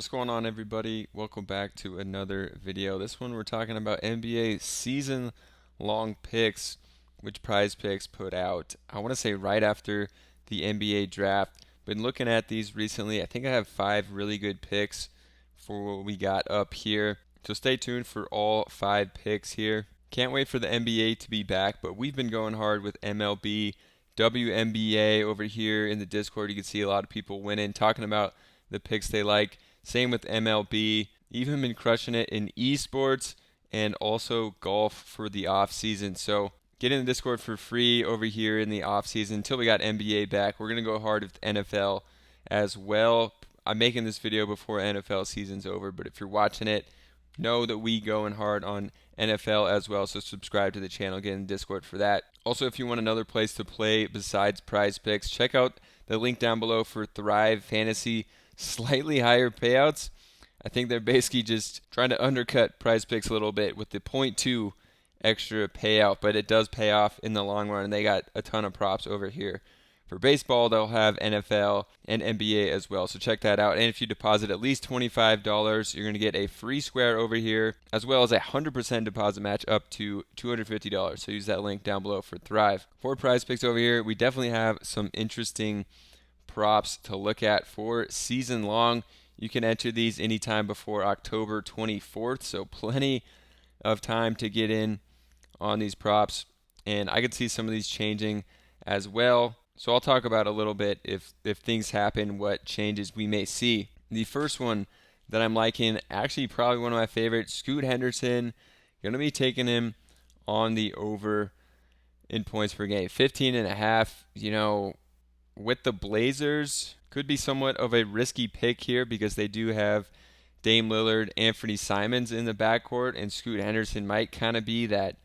What's going on, everybody? Welcome back to another video. This one we're talking about NBA season long picks, which Prizepicks put out. I want to say right after the NBA draft. Been looking at these recently. I think I have 5 really good picks for what we got up here. So stay tuned for all 5 picks here. Can't wait for the NBA to be back, but we've been going hard with MLB, WNBA over here in the Discord. You can see a lot of people winning, talking about the picks they like. Same with MLB. Even been crushing it in esports and also golf for the off season. So get in the Discord for free over here in the off season until we got NBA back. We're gonna go hard with NFL as well. I'm making this video before NFL season's over, but if you're watching it, know that we going hard on NFL as well. So subscribe to the channel, get in Discord for that. Also, if you want another place to play besides Prizepicks, check out the link down below for Thrive Fantasy. Slightly higher payouts. I think they're basically just trying to undercut Prizepicks a little bit with the zero point 0.2 extra payout, but it does pay off in the long run, and they got a ton of props over here. For baseball, they'll have NFL and NBA as well, so check that out. And if you deposit at least $25, you're going to get a free square over here, as well as a 100% deposit match up to $250. So use that link down below for Thrive. For Prizepicks over here, we definitely have some interesting props to look at for season long. You can enter these anytime before October 24th, so plenty of time to get in on these props. And I could see some of these changing as well. So I'll talk about a little bit if things happen, what changes we may see. The first one that I'm liking, actually probably one of my favorites, Scoot Henderson. Going to be taking him on the over in points per game. 15.5, with the Blazers, could be somewhat of a risky pick here because they do have Dame Lillard, Anthony Simons in the backcourt, and Scoot Henderson might kind of be that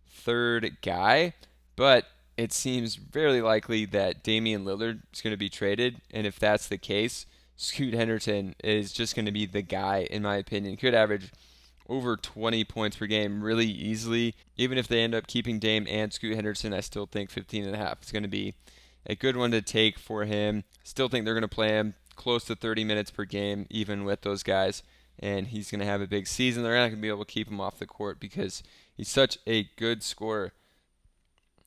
third guy. But it seems very likely that Damian Lillard is going to be traded, and if that's the case, Scoot Henderson is just going to be the guy, in my opinion. Could average over 20 points per game really easily. Even if they end up keeping Dame and Scoot Henderson, I still think 15.5 is going to be a good one to take for him. Still think they're going to play him close to 30 minutes per game, even with those guys, and he's going to have a big season. They're not going to be able to keep him off the court because he's such a good scorer,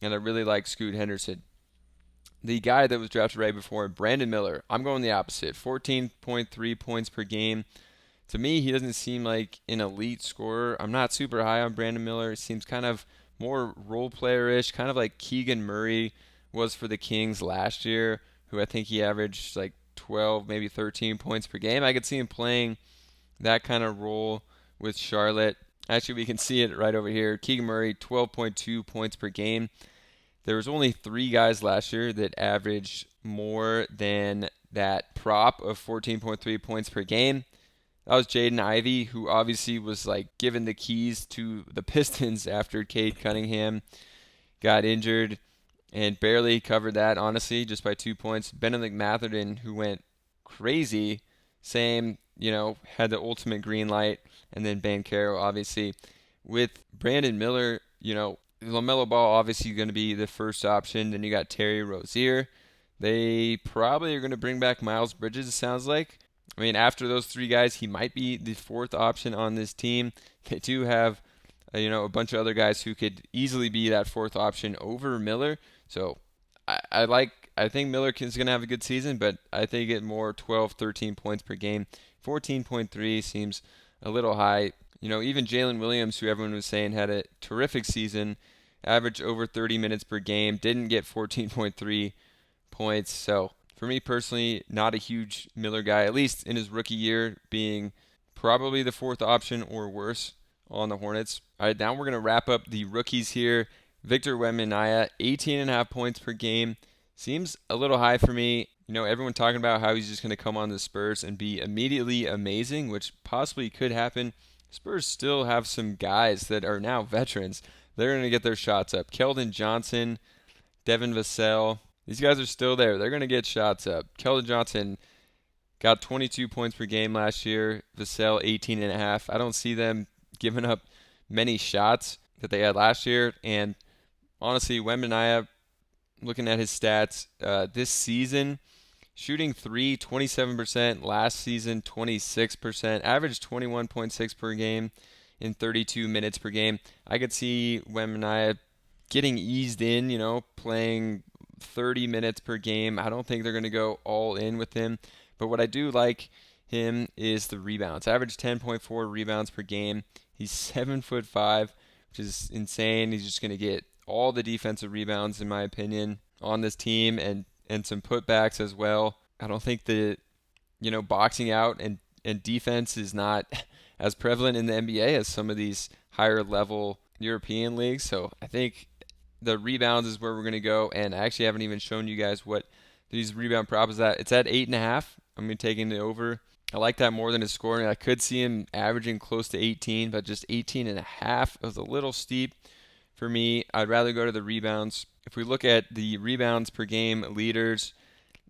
and I really like Scoot Henderson. The guy that was drafted right before him, Brandon Miller, I'm going the opposite. 14.3 points per game. To me, he doesn't seem like an elite scorer. I'm not super high on Brandon Miller. He seems kind of more role player-ish, kind of like Keegan Murray was for the Kings last year, who I think he averaged like 12, maybe 13 points per game. I could see him playing that kind of role with Charlotte. Actually, we can see it right over here. Keegan Murray, 12.2 points per game. There was only 3 guys last year that averaged more than that prop of 14.3 points per game. That was Jaden Ivey, who obviously was like given the keys to the Pistons after Cade Cunningham got injured and barely covered that, honestly, just by 2 points. Benedict Matherton, who went crazy, same, had the ultimate green light, and then Banchero, obviously. With Brandon Miller, LaMelo Ball obviously going to be the first option. Then you got Terry Rozier. They probably are going to bring back Miles Bridges, it sounds like. I mean, after those 3 guys, he might be the fourth option on this team. They do have, a bunch of other guys who could easily be that fourth option over Miller. So I think Miller is going to have a good season, but I think get more 12, 13 points per game. 14.3 seems a little high. Even Jalen Williams, who everyone was saying had a terrific season, averaged over 30 minutes per game, didn't get 14.3 points. So for me personally, not a huge Miller guy, at least in his rookie year, being probably the fourth option or worse on the Hornets. All right, now we're going to wrap up the rookies here. Victor Wembanyama, 18.5 points per game. Seems a little high for me. Everyone talking about how he's just going to come on the Spurs and be immediately amazing, which possibly could happen. Spurs still have some guys that are now veterans. They're going to get their shots up. Kelvin Johnson, Devin Vassell. These guys are still there. They're going to get shots up. Kelvin Johnson got 22 points per game last year. Vassell, 18.5. I don't see them giving up many shots that they had last year. And honestly, Wembanyama, looking at his stats this season, Shooting three, 27%. Last season, 26%. Averaged 21.6 per game in 32 minutes per game. I could see Wembanyama getting eased in, playing 30 minutes per game. I don't think they're going to go all in with him. But what I do like him is the rebounds. Average 10.4 rebounds per game. He's 7'5", which is insane. He's just going to get all the defensive rebounds, in my opinion, on this team, and some putbacks as well. I don't think that boxing out and defense is not as prevalent in the NBA as some of these higher level European leagues. So I think the rebounds is where we're going to go. And I actually haven't even shown you guys what these rebound prop is at. It's at 8.5. I'm going to take the over. I like that more than his scoring. I could see him averaging close to 18, but just 18.5 was a little steep for me. I'd rather go to the rebounds. If we look at the rebounds per game leaders,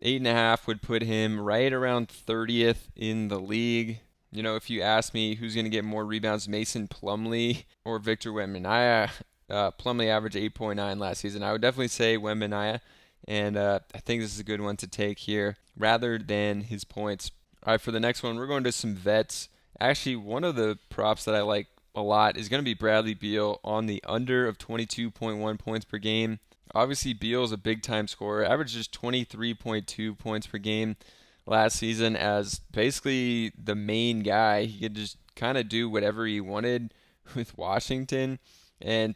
8.5 would put him right around 30th in the league. If you ask me who's going to get more rebounds, Mason Plumlee or Victor Wembanyama, Plumlee averaged 8.9 last season. I would definitely say Wembanyama, and I think this is a good one to take here rather than his points. All right, for the next one, we're going to some vets. Actually, one of the props that I like a lot is going to be Bradley Beal on the under of 22.1 points per game. Obviously, Beal is a big-time scorer. Averaged just 23.2 points per game last season as basically the main guy. He could just kind of do whatever he wanted with Washington. And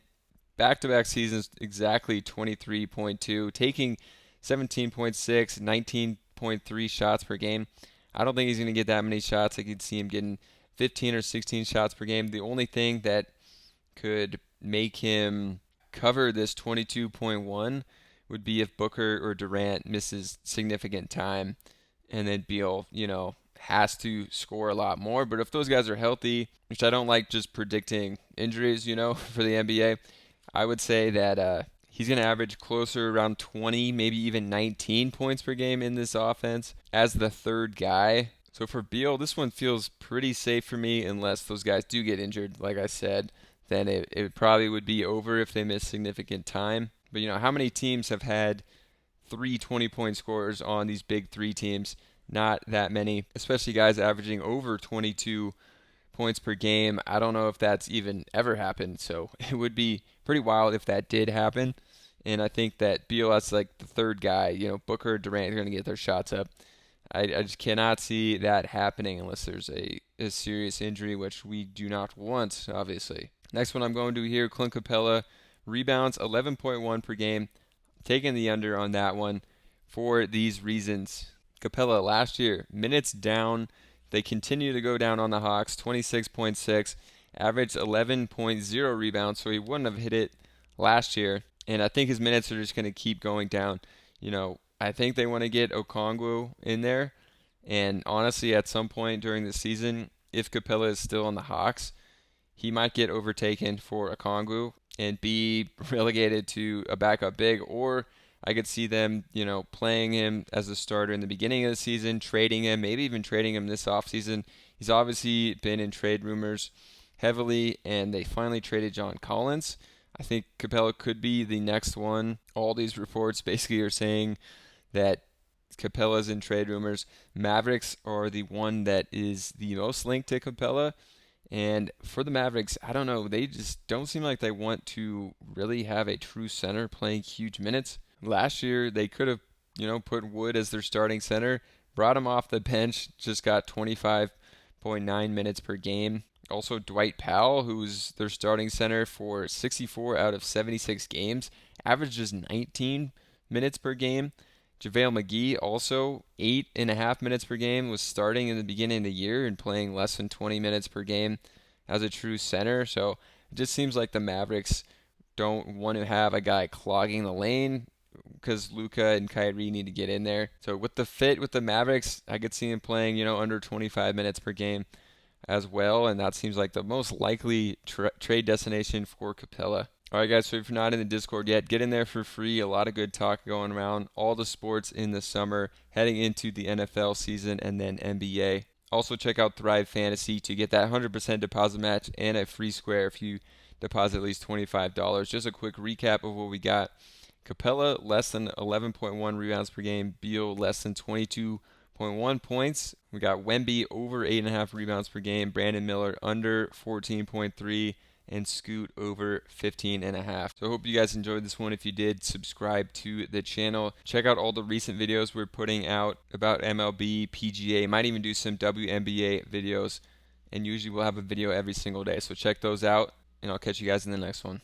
back-to-back seasons, exactly 23.2, taking 17.6, 19.3 shots per game. I don't think he's going to get that many shots. I could see him getting 15 or 16 shots per game. The only thing that could make him cover this 22.1 would be if Booker or Durant misses significant time, and then Beal, has to score a lot more. But if those guys are healthy, which I don't like just predicting injuries, for the NBA, I would say that he's going to average closer around 20, maybe even 19 points per game in this offense as the third guy. So for Beal, this one feels pretty safe for me unless those guys do get injured, like I said. Then it probably would be over if they miss significant time. But how many teams have had 3 20-point scorers on these big three teams? Not that many, especially guys averaging over 22 points per game. I don't know if that's even ever happened, so it would be pretty wild if that did happen. And I think that Beal, that's like the third guy. Booker or Durant are going to get their shots up. I just cannot see that happening unless there's a serious injury, which we do not want, obviously. Next one I'm going to here, Clint Capella, rebounds 11.1 per game. Taking the under on that one for these reasons. Capella last year, minutes down. They continue to go down on the Hawks, 26.6, averaged 11.0 rebounds, so he wouldn't have hit it last year. And I think his minutes are just going to keep going down. I think they want to get Okongwu in there. And honestly, at some point during the season, if Capella is still on the Hawks, he might get overtaken for Okongwu and be relegated to a backup big. Or I could see them, playing him as a starter in the beginning of the season, trading him, maybe even trading him this offseason. He's obviously been in trade rumors heavily, and they finally traded John Collins. I think Capella could be the next one. All these reports basically are saying that Capella's in trade rumors. Mavericks are the one that is the most linked to Capella. And for the Mavericks, I don't know. They just don't seem like they want to really have a true center playing huge minutes. Last year, they could have, put Wood as their starting center, brought him off the bench, just got 25.9 minutes per game. Also, Dwight Powell, who's their starting center for 64 out of 76 games, averages 19 minutes per game. JaVale McGee, also 8.5 minutes per game, was starting in the beginning of the year and playing less than 20 minutes per game as a true center. So it just seems like the Mavericks don't want to have a guy clogging the lane because Luka and Kyrie need to get in there. So with the fit with the Mavericks, I could see him playing, under 25 minutes per game as well, and that seems like the most likely trade destination for Capella. All right, guys, so if you're not in the Discord yet, get in there for free. A lot of good talk going around. All the sports in the summer, heading into the NFL season and then NBA. Also, check out Thrive Fantasy to get that 100% deposit match and a free square if you deposit at least $25. Just a quick recap of what we got Capella less than 11.1 rebounds per game. Beal less than 22.1 points. We got Wemby over 8.5 rebounds per game. Brandon Miller under 14.3. And Scoot over 15.5. So I hope you guys enjoyed this one. If you did, subscribe to the channel. Check out all the recent videos we're putting out about MLB, PGA. Might even do some WNBA videos. And usually we'll have a video every single day. So check those out, and I'll catch you guys in the next one.